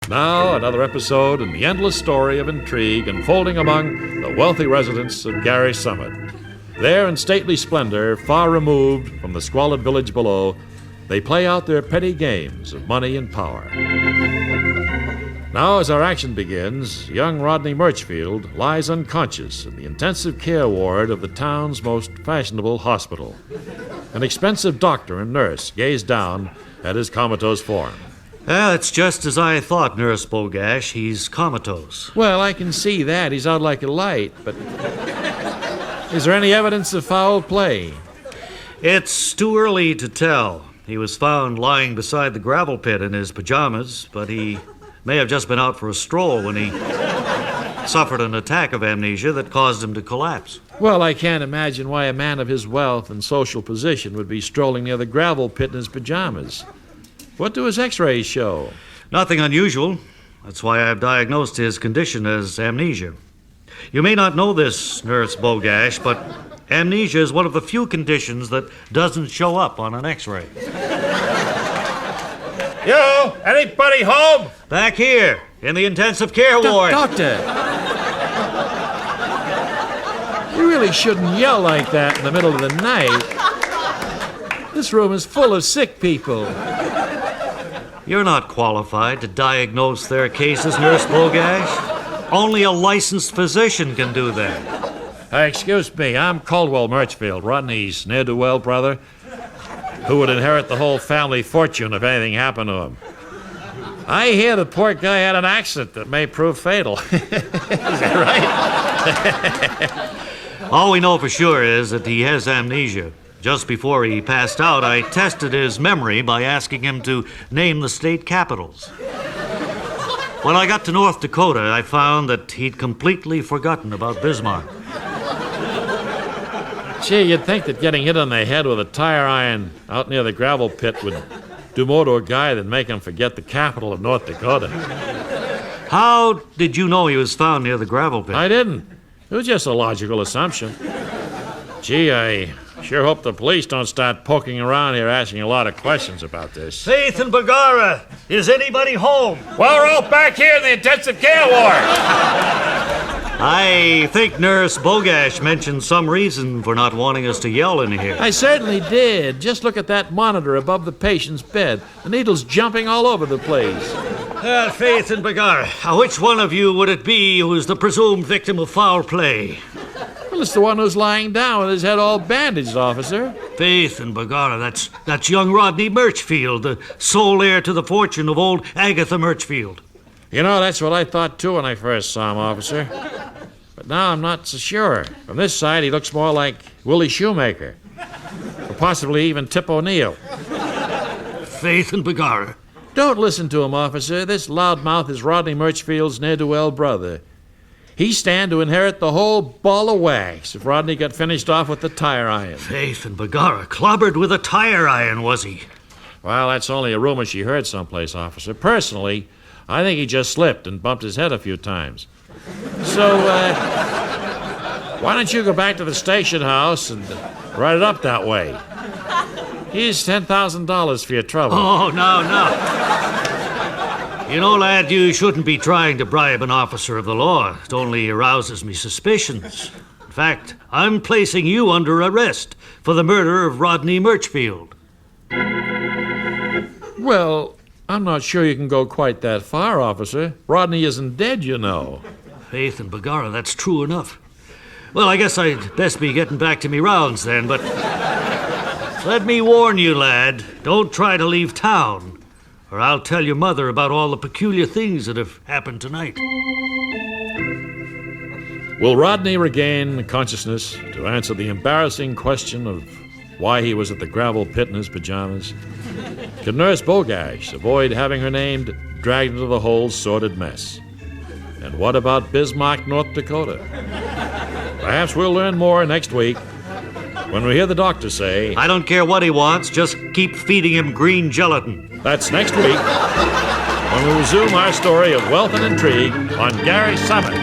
Now, another episode in the endless story of intrigue unfolding among the wealthy residents of Garish Summit. There, in stately splendor, far removed from the squalid village below, they play out their petty games of money and power. Now, as our action begins, young Rodney Murchfield lies unconscious in the intensive care ward of the town's most fashionable hospital. An expensive doctor and nurse gaze down at his comatose form. Well, it's just as I thought, Nurse Bogash. He's comatose. Well, I can see that. He's out like a light, but is there any evidence of foul play? It's too early to tell. He was found lying beside the gravel pit in his pajamas, but he may have just been out for a stroll when he suffered an attack of amnesia that caused him to collapse. Well, I can't imagine why a man of his wealth and social position would be strolling near the gravel pit in his pajamas. What do his x-rays show? Nothing unusual. That's why I've diagnosed his condition as amnesia. You may not know this, Nurse Bogash, but amnesia is one of the few conditions that doesn't show up on an x-ray. Yo, anybody home? Back here, in the intensive care ward. Doctor! You really shouldn't yell like that in the middle of the night. This room is full of sick people. You're not qualified to diagnose their cases, Nurse Bogash. Only a licensed physician can do that. Excuse me, I'm Caldwell Murchfield, Rodney's ne'er-do-well brother, who would inherit the whole family fortune if anything happened to him. I hear the poor guy had an accident that may prove fatal. Is that right? All we know for sure is that he has amnesia. Just before he passed out, I tested his memory by asking him to name the state capitals. When I got to North Dakota, I found that he'd completely forgotten about Bismarck. Gee, you'd think that getting hit on the head with a tire iron out near the gravel pit would do more to a guy than make him forget the capital of North Dakota. How did you know he was found near the gravel pit? I didn't. It was just a logical assumption. Gee, I sure hope the police don't start poking around here asking a lot of questions about this. Faith and Bagara, is anybody home? Well, we're all back here in the intensive care ward. I think Nurse Bogash mentioned some reason for not wanting us to yell in here. I certainly did. Just look at that monitor above the patient's bed. The needle's jumping all over the place. Faith and Bagara, which one of you would it be who's the presumed victim of foul play? Well, it's the one who's lying down with his head all bandaged, officer. Faith and Bagara, that's young Rodney Murchfield, the sole heir to the fortune of old Agatha Murchfield. You know, that's what I thought, too, when I first saw him, officer. But now I'm not so sure. From this side, he looks more like Willie Shoemaker. Or possibly even Tip O'Neill. Faith and Bagara. Don't listen to him, officer. This loudmouth is Rodney Murchfield's ne'er-do-well brother. He'd stand to inherit the whole ball of wax if Rodney got finished off with the tire iron. Faith and Bagara, clobbered with a tire iron, was he? Well, that's only a rumor she heard someplace, officer. Personally, I think he just slipped and bumped his head a few times. So, why don't you go back to the station house and write it up that way? Here's $10,000 for your trouble. Oh, no. You know, lad, you shouldn't be trying to bribe an officer of the law. It only arouses me suspicions. In fact, I'm placing you under arrest for the murder of Rodney Murchfield. Well, I'm not sure you can go quite that far, officer. Rodney isn't dead, you know. Faith and Bagara, that's true enough. Well, I guess I'd best be getting back to me rounds then, but let me warn you, lad, don't try to leave town, or I'll tell your mother about all the peculiar things that have happened tonight. Will Rodney regain consciousness to answer the embarrassing question of why he was at the gravel pit in his pajamas? Can Nurse Bogash avoid having her name dragged into the whole sordid mess? And what about Bismarck, North Dakota? Perhaps we'll learn more next week when we hear the doctor say, I don't care what he wants, just keep feeding him green gelatin. That's next week when we resume our story of wealth and intrigue on Garish Summit.